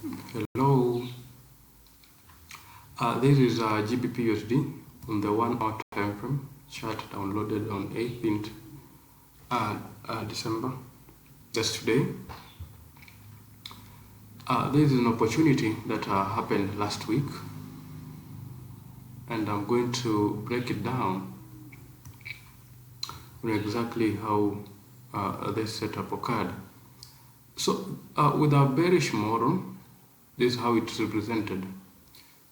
Hello. This is GBPUSD on the 1 hour time frame chart downloaded on 18th December. That's today. This is an opportunity that happened last week, and I'm going to break it down on exactly how this setup occurred. So with our bearish model, this is how it's represented.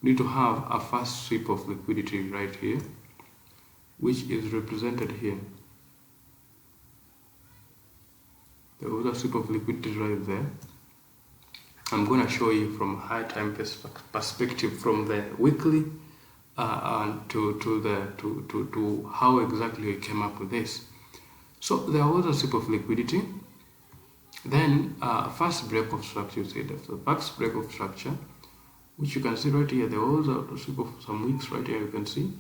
We need to have a first sweep of liquidity right here, which is represented here. There was a sweep of liquidity right there. I'm going to show you from a high time perspective, from the weekly to how exactly we came up with this. So there was a sweep of liquidity. Then first break of structure, you see that the first break of structure, which you can see right here. There was a sweep of some weeks right here, you can see.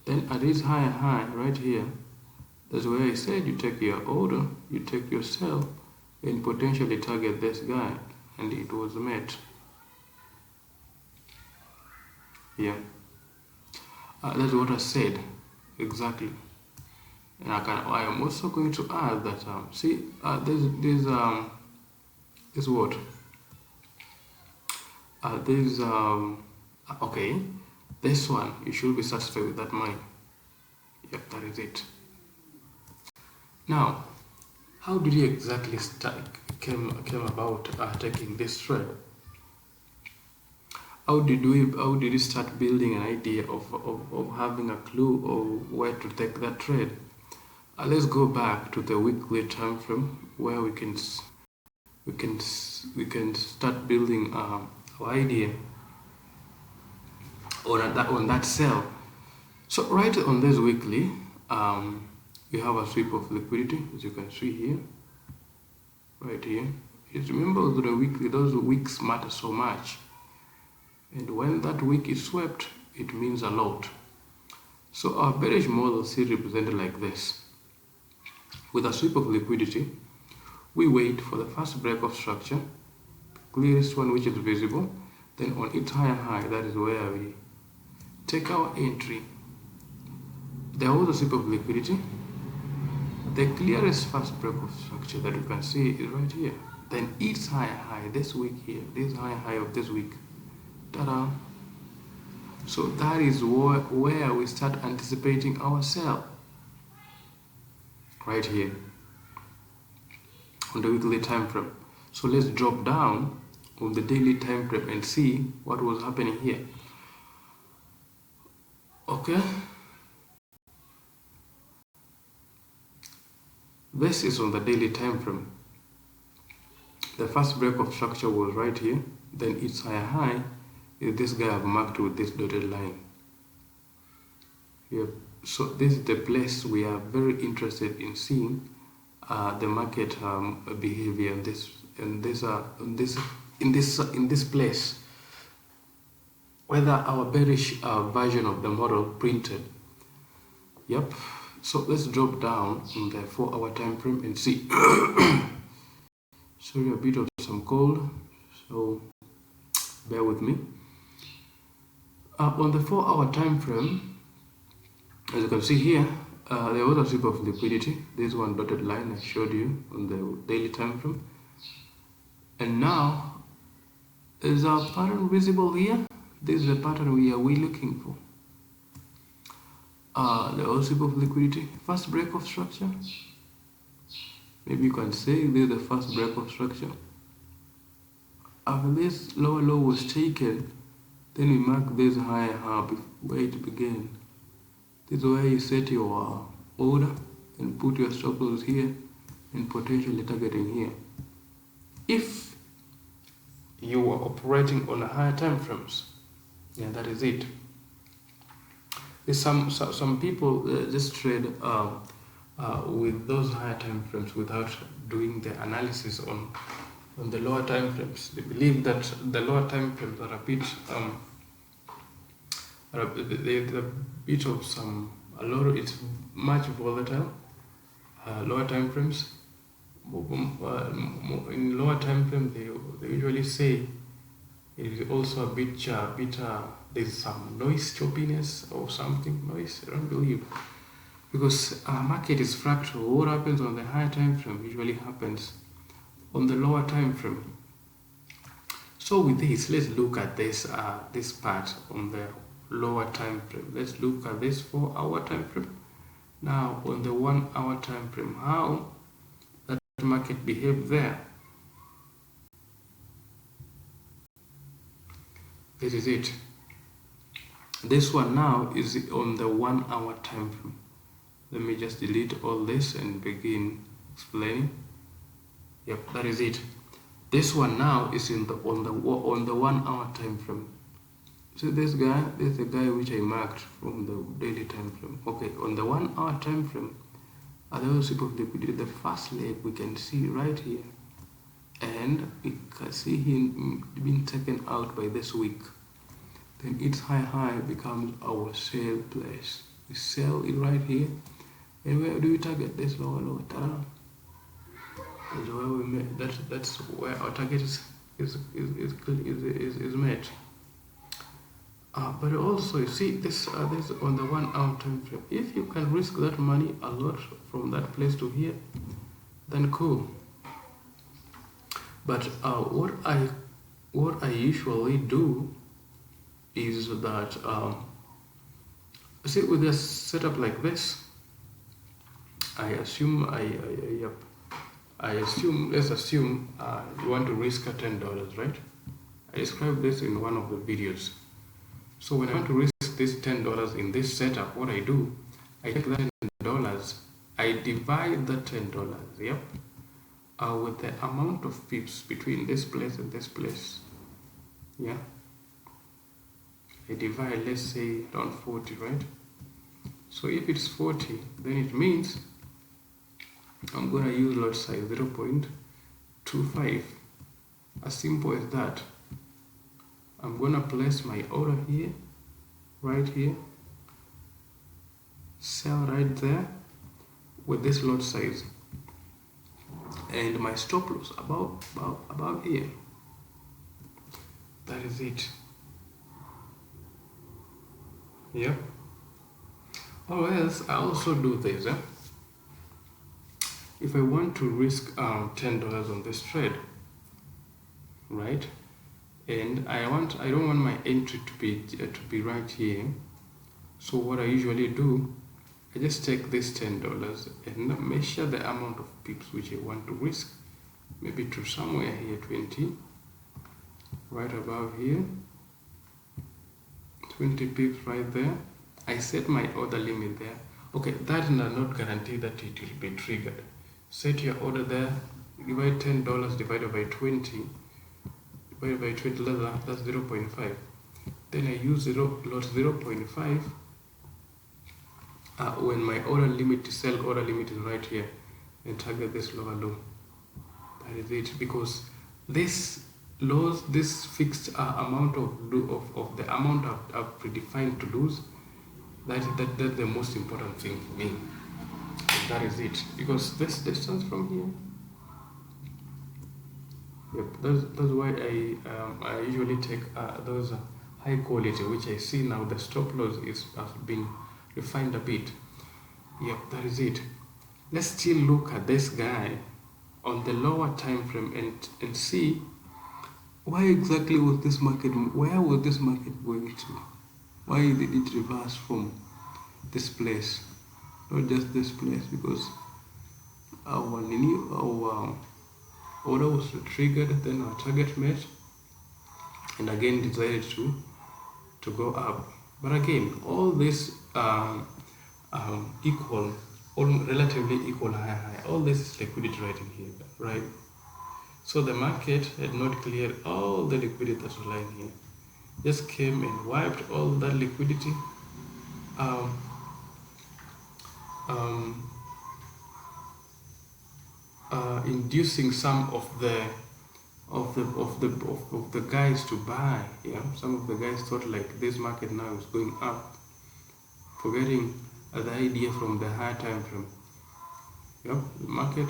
Then at this high right here, that's where I said you take your order, you take your sell, and potentially target this guy, and it was met. Yeah, that's what I said exactly. And I am also going to add that see, this what okay, this one you should be satisfied with that money. Yep, that is it. Now, how did you exactly came about taking this trade? How did you start building an idea of having a clue of where to take that trade? Let's go back to the weekly time frame where we can start building our idea on that sell. So right on this weekly, we have a sweep of liquidity, as you can see here, right here. Just remember the weekly; those weeks matter so much, and when that week is swept, it means a lot. So our bearish model is represented like this. With a sweep of liquidity, we wait for the first break of structure, clearest one which is visible. Then on its high, that is where we take our entry. There was a sweep of liquidity. The clearest first break of structure that you can see is right here. Then its high this week here, this high of this week. Ta-da! So that is where we start anticipating our sell. Right here on the weekly time frame. So let's drop down on the daily time frame and see what was happening here. Okay, this is on the daily time frame. The first break of structure was right here. Then its high is this guy I've marked with this dotted line. Yep. So this is the place we are very interested in seeing the market behavior in this place, whether our bearish version of the model printed. Yep. So let's drop down in the 4 hour time frame and see. Sorry, a bit of some cold, so bear with me. On the 4 hour time frame, as you can see here, there was a sweep of liquidity. This one dotted line I showed you on the daily time frame. And now, is our pattern visible here? This is the pattern we are looking for. There was a sweep of liquidity, first break of structure. Maybe you can say this is the first break of structure. After this lower low was taken, then we mark this high where it began. This is where you set your order and put your stop loss here and potentially targeting here. If you are operating on higher time frames, yeah, that is it. There's some people just trade with those higher time frames without doing the analysis on the lower time frames. They believe that the lower time frames are a bit it's much volatile. Lower time frames, in lower time frame they usually say It is also a bit there's some noise, choppiness or something. Noise, I don't believe, because market is fractal. What happens on the higher time frame usually happens on the lower time frame. So with this, let's look at this this part on the lower time frame. Let's look at this 4-hour time frame. Now on the 1-hour time frame, how that market behaved there. This is it. This one now is on the 1-hour time frame. Let me just delete all this and begin explaining. Yep, that is it. This one now is on the 1-hour time frame. So this is the guy which I marked from the daily time frame. Okay, on the 1-hour time frame, at the shape of liquidity, the first leg we can see right here, and we can see him being taken out by this wick. Then its high becomes our sell place. We sell it right here, and where do we target this lower? That's where we made, that's where our target is met. But also you see this on the 1-hour time frame. If you can risk that money a lot from that place to here, then cool. But what I usually do is that see, with a setup like this, let's assume you want to risk $10, right? I described this in one of the videos. So when I want to risk this $10 in this setup, what I do, I take that $10, I divide the $10, yep, with the amount of pips between this place and this place. Yeah, I divide, let's say around 40, right? So if it's 40, then it means I'm gonna use lot size 0.25. As simple as that. I'm gonna place my order here, right here, sell right there with this lot size, and my stop loss about here. That is it. Yeah. Or else I also do this. If I want to risk $10 on this trade, right? And I don't want my entry to be right here. So what I usually do, I just take this $10 and measure the amount of pips which I want to risk, maybe to somewhere here 20, right above here, 20 pips right there. I set my order limit there. Okay, that does not guarantee that it will be triggered. Set your order there, divide $10 divided by 20. Divided by 20, that's 0.5. Then I use lot 0.5 when my order limit, sell order limit is right here, and target this lower low. That is it, because this fixed amount of the amount I've predefined to lose, that's the most important thing for me. That is it, because this distance from here. Yep, that's why I usually take those high quality, which I see now the stop loss has been refined a bit. Yep, that is it. Let's still look at this guy on the lower time frame and see why exactly was this market, where was this market going to? Why did it reverse from this place, not just this place? Because our order was triggered, then our target met, and again decided to go up. But again, all this equal, relatively equal high. All this is liquidity right in here, right? So the market had not cleared all the liquidity that was lying here. Just came and wiped all that liquidity. Inducing some of the guys to buy. Yeah, some of the guys thought like this market now is going up, forgetting the idea from the higher time frame. Yeah, the market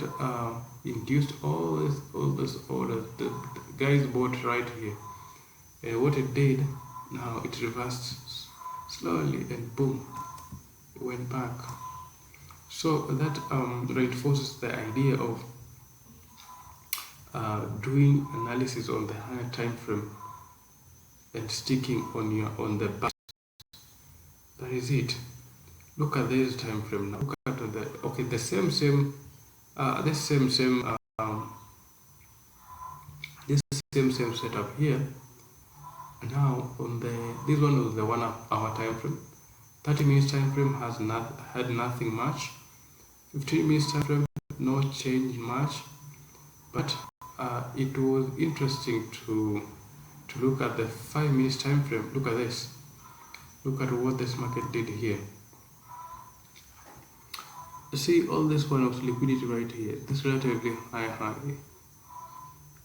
induced all this orders. The guys bought right here, What it did, now it reversed slowly and boom, it went back. So that reinforces the idea of doing analysis on the higher time frame and sticking on the back. That is it. Look at this time frame now. Look at the same this same setup here. Now on this one was the 1 hour time frame. 30 minutes time frame had nothing much. 15 minutes time frame, no change much. But it was interesting to look at the 5 minutes time frame. Look at this. Look at what this market did here. See all this one of liquidity right here. This relatively high.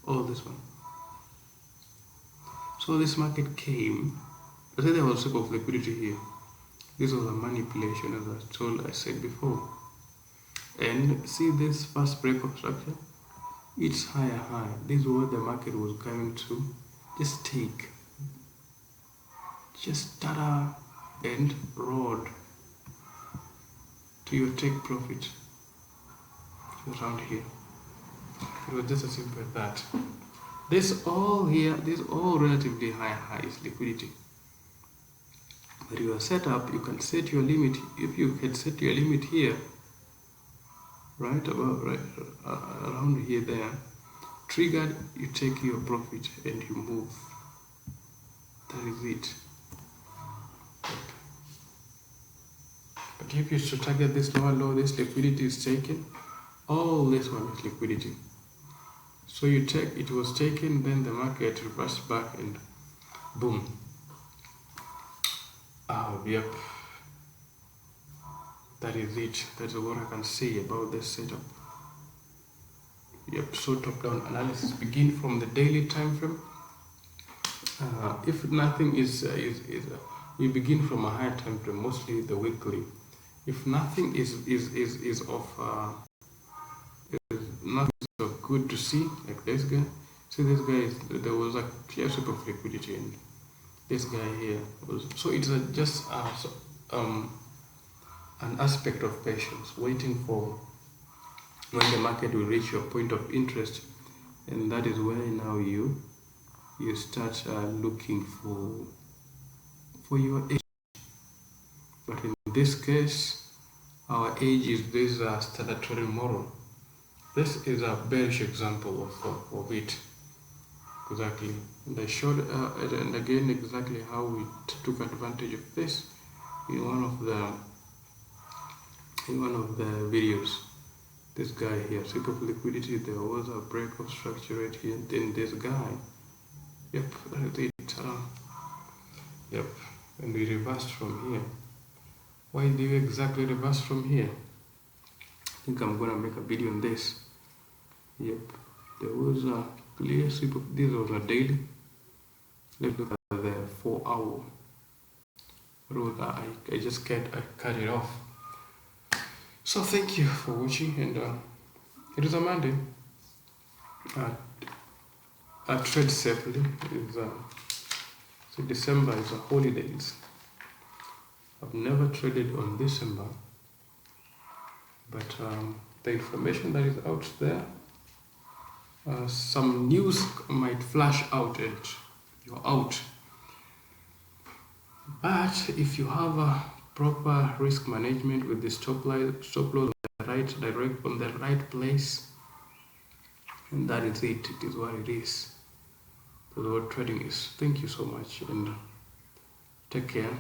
All this one. So this market came. I said there was a scope of liquidity here. This was a manipulation, as I said before. And see this first break of structure? It's high. This is what the market was going to just take. Just tada and road to your take profit around here. It was just as simple as that. This all relatively high is liquidity. But your setup, you can set your limit. If you can set your limit here, right around here, there, triggered, you take your profit and you move. That is it. But if you should target this lower low, this liquidity is taken. All this one is liquidity. So you take, it was taken, then the market reversed back and boom. Yep. That is it. That's what I can say about this setup. Yep. So top-down analysis begin from the daily time frame. If nothing we begin from a higher time frame, mostly the weekly. If nothing is nothing of good to see, like this guy. See this guy there was a clear sweep of liquidity, and this guy here was, so it's just an aspect of patience, waiting for when the market will reach your point of interest, and that is where now you start looking for your edge. But in this case, our edge is this standard trading model. This is a bearish example of it. Exactly. And I showed and again exactly how we took advantage of this in one of the videos. This guy here, sweep of liquidity, there was a break of structure right here, and then this guy. Yep, that is it. Yep, and we reversed from here. Why do you exactly reverse from here? I think I'm gonna make a video on this. Yep, there was a clear sweep of, this was a daily. Let's look at the 4 hour. I just cut it off. So thank you for watching, and it is a Monday. I trade safely. So December is a holidays. I've never traded on December, but the information that is out there, some news might flash out and you're out. But if you have a proper risk management with the stop loss on the right place, and that is it. It is what it is. That's what trading is. Thank you so much, and take care.